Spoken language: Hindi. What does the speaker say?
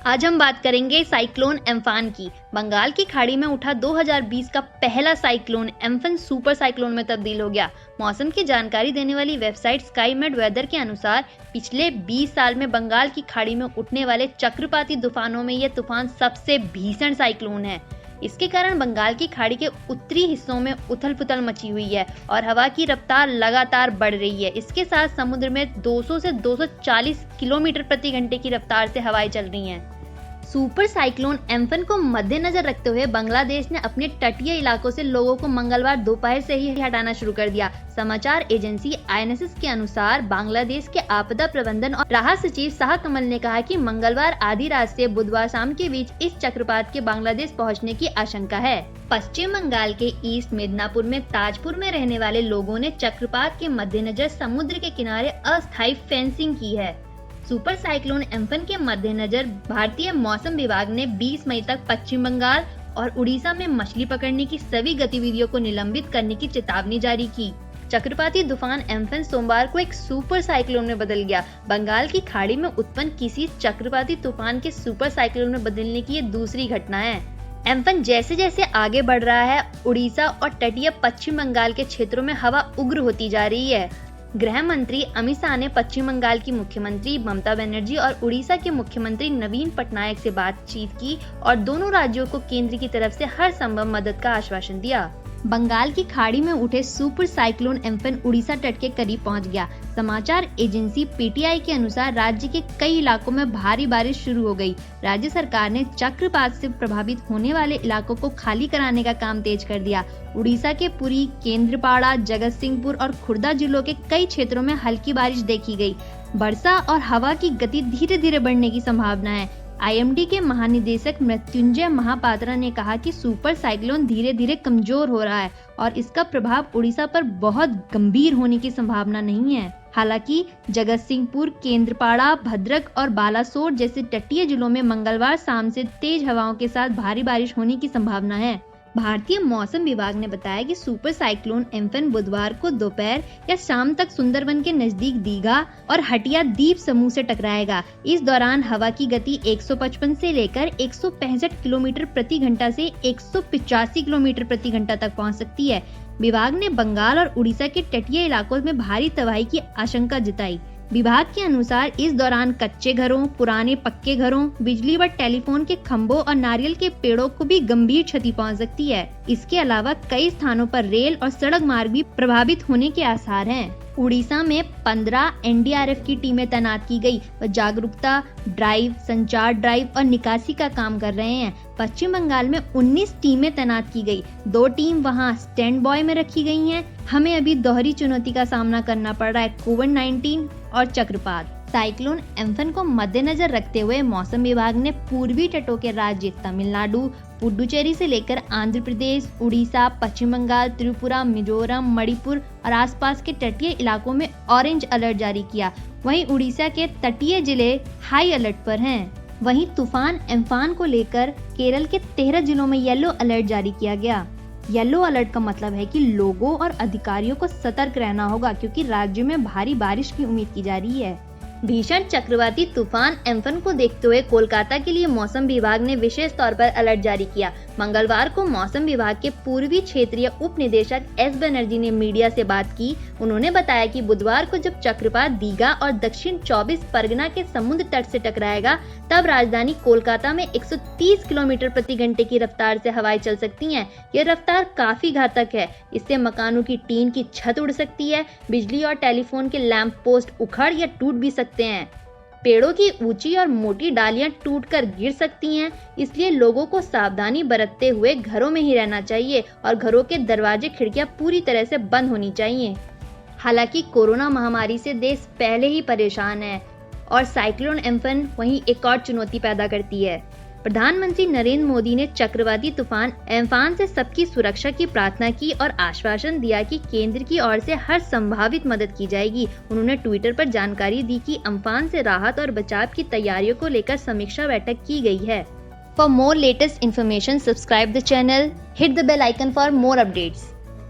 आज हम बात करेंगे साइक्लोन एम्फान की। बंगाल की खाड़ी में उठा 2020 का पहला साइक्लोन एम्फन सुपर साइक्लोन में तब्दील हो गया। मौसम की जानकारी देने वाली वेबसाइट स्काईमेड वेदर के अनुसार पिछले 20 साल में बंगाल की खाड़ी में उठने वाले चक्रवाती तूफानों में यह तूफान सबसे भीषण साइक्लोन है। इसके कारण बंगाल की खाड़ी के उत्तरी हिस्सों में उथल पुथल मची हुई है और हवा की रफ्तार लगातार बढ़ रही है। इसके साथ समुद्र में 200 से 240 किलोमीटर प्रति घंटे की रफ्तार से हवाएं चल रही हैं। सुपर साइक्लोन एम्फन को मद्देनजर रखते हुए बांग्लादेश ने अपने तटीय इलाकों से लोगों को मंगलवार दोपहर से ही हटाना शुरू कर दिया। समाचार एजेंसी INSS के अनुसार बांग्लादेश के आपदा प्रबंधन और राहत सचिव शाह कमल ने कहा कि मंगलवार आधी रात से बुधवार शाम के बीच इस चक्रवात के बांग्लादेश पहुंचने की आशंका है। पश्चिम बंगाल के ईस्ट मिदनापुर में ताजपुर में रहने वाले लोगों ने चक्रवात के मद्देनजर समुद्र के किनारे अस्थायी फेंसिंग की है। सुपर साइक्लोन एम्फन के मद्देनजर भारतीय मौसम विभाग ने 20 मई तक पश्चिम बंगाल और उड़ीसा में मछली पकड़ने की सभी गतिविधियों को निलंबित करने की चेतावनी जारी की। चक्रवाती तूफान एम्फन सोमवार को एक सुपर साइक्लोन में बदल गया। बंगाल की खाड़ी में उत्पन्न किसी चक्रवाती तूफान के सुपर साइक्लोन में बदलने की ये दूसरी घटना है। एम्फन जैसे जैसे आगे बढ़ रहा है, उड़ीसा और तटीय पश्चिम बंगाल के क्षेत्रों में हवा उग्र होती जा रही है। गृह मंत्री अमित शाह ने पश्चिम बंगाल की मुख्यमंत्री ममता बनर्जी और उड़ीसा के मुख्यमंत्री नवीन पटनायक से बातचीत की और दोनों राज्यों को केंद्र की तरफ से हर संभव मदद का आश्वासन दिया। बंगाल की खाड़ी में उठे सुपर साइक्लोन एम्फन उड़ीसा तट के करीब पहुंच गया। समाचार एजेंसी PTI के अनुसार राज्य के कई इलाकों में भारी बारिश शुरू हो गई। राज्य सरकार ने चक्रवात से प्रभावित होने वाले इलाकों को खाली कराने का काम तेज कर दिया। उड़ीसा के पुरी, केंद्रपाड़ा, जगत सिंहपुर और खुर्दा जिलों के कई क्षेत्रों में हल्की बारिश देखी गई। वर्षा और हवा की गति धीरे धीरे बढ़ने की संभावना है। IMD के महानिदेशक मृत्युंजय महापात्रा ने कहा कि सुपर साइक्लोन धीरे धीरे कमजोर हो रहा है और इसका प्रभाव उड़ीसा पर बहुत गंभीर होने की संभावना नहीं है। हालांकि जगत सिंहपुर, केंद्रपाड़ा, भद्रक और बालासोर जैसे तटीय जिलों में मंगलवार शाम से तेज हवाओं के साथ भारी बारिश होने की संभावना है। भारतीय मौसम विभाग ने बताया कि सुपर साइक्लोन एम्फन बुधवार को दोपहर या शाम तक सुंदरबन के नजदीक दीघा और हटिया द्वीप समूह से टकराएगा। इस दौरान हवा की गति 155 से लेकर 165 किलोमीटर प्रति घंटा से 185 किलोमीटर प्रति घंटा तक पहुंच सकती है। विभाग ने बंगाल और उड़ीसा के तटीय इलाकों में भारी तबाही की आशंका जताई। विभाग के अनुसार इस दौरान कच्चे घरों, पुराने पक्के घरों, बिजली व टेलीफोन के खंभों और नारियल के पेड़ों को भी गंभीर क्षति पहुंच सकती है। इसके अलावा कई स्थानों पर रेल और सड़क मार्ग भी प्रभावित होने के आसार हैं। उड़ीसा में 15 NDRF की टीमें तैनात की गई और जागरूकता ड्राइव, संचार ड्राइव और निकासी का काम कर रहे हैं। पश्चिम बंगाल में 19 टीमें तैनात की गई। 2 टीम वहां स्टैंड बाय में रखी गई हैं। हमें अभी दोहरी चुनौती का सामना करना पड़ रहा है, कोविड-19 और चक्रवात। साइक्लोन एम्फन को मद्देनजर रखते हुए मौसम विभाग ने पूर्वी तटों के राज्य तमिलनाडु, पुडुचेरी से लेकर आंध्र प्रदेश, उड़ीसा, पश्चिम बंगाल, त्रिपुरा, मिजोरम, मणिपुर और आसपास के तटीय इलाकों में ऑरेंज अलर्ट जारी किया। वहीं उड़ीसा के तटीय जिले हाई अलर्ट पर हैं। वहीं तूफान एम्फान को लेकर केरल के 13 जिलों में येलो अलर्ट जारी किया गया। येलो अलर्ट का मतलब है कि लोगों और अधिकारियों को सतर्क रहना होगा क्योंकि राज्य में भारी बारिश की उम्मीद की जा रही है। भीषण चक्रवाती तूफान एम्फन को देखते हुए कोलकाता के लिए मौसम विभाग ने विशेष तौर पर अलर्ट जारी किया। मंगलवार को मौसम विभाग के पूर्वी क्षेत्रीय उप निदेशक S बनर्जी ने मीडिया से बात की। उन्होंने बताया कि बुधवार को जब चक्रवात दीघा और दक्षिण 24 परगना के समुद्र तट से टकराएगा तब राजधानी कोलकाता में 130 किलोमीटर प्रति घंटे की रफ्तार से हवाएं चल सकती हैं। यह रफ्तार काफी घातक है। इससे मकानों की टीन की छत उड़ सकती है, बिजली और टेलीफोन के लैंप पोस्ट उखड़ या टूट भी सकते हैं। पेड़ों की ऊंची और मोटी डालियां टूटकर गिर सकती हैं, इसलिए लोगों को सावधानी बरतते हुए घरों में ही रहना चाहिए और घरों के दरवाजे खिड़कियां पूरी तरह से बंद होनी चाहिए। हालांकि कोरोना महामारी से देश पहले ही परेशान है और साइक्लोन एम्फन वहीं एक और चुनौती पैदा करती है। प्रधानमंत्री नरेंद्र मोदी ने चक्रवाती तूफान एम्फान से सबकी सुरक्षा की प्रार्थना की और आश्वासन दिया कि केंद्र की ओर से हर संभावित मदद की जाएगी। उन्होंने ट्विटर पर जानकारी दी कि एम्फान से राहत और बचाव की तैयारियों को लेकर समीक्षा बैठक की गई है। For more latest information, subscribe the channel, hit the bell icon for more updates.